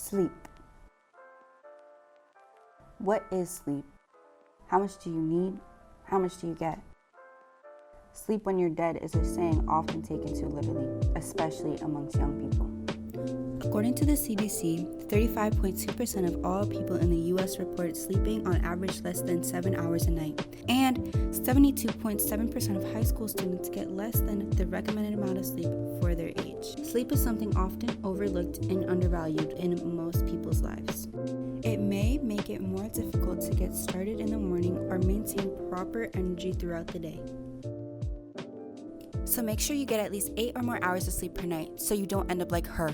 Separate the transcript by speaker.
Speaker 1: Sleep. What is sleep? How much do you need? How much do you get? Sleep when you're dead is a saying often taken too literally, especially amongst young people.
Speaker 2: According to the CDC, 35.2% of all people in the U.S. report sleeping on average less than 7 hours a night, and 72.7% of high school students get less than the recommended amount of sleep for their age. Sleep is something often overlooked and undervalued in most people's lives. It may make it more difficult to get started in the morning or maintain proper energy throughout the day. So make sure you get at least 8 or more hours of sleep per night so you don't end up like her.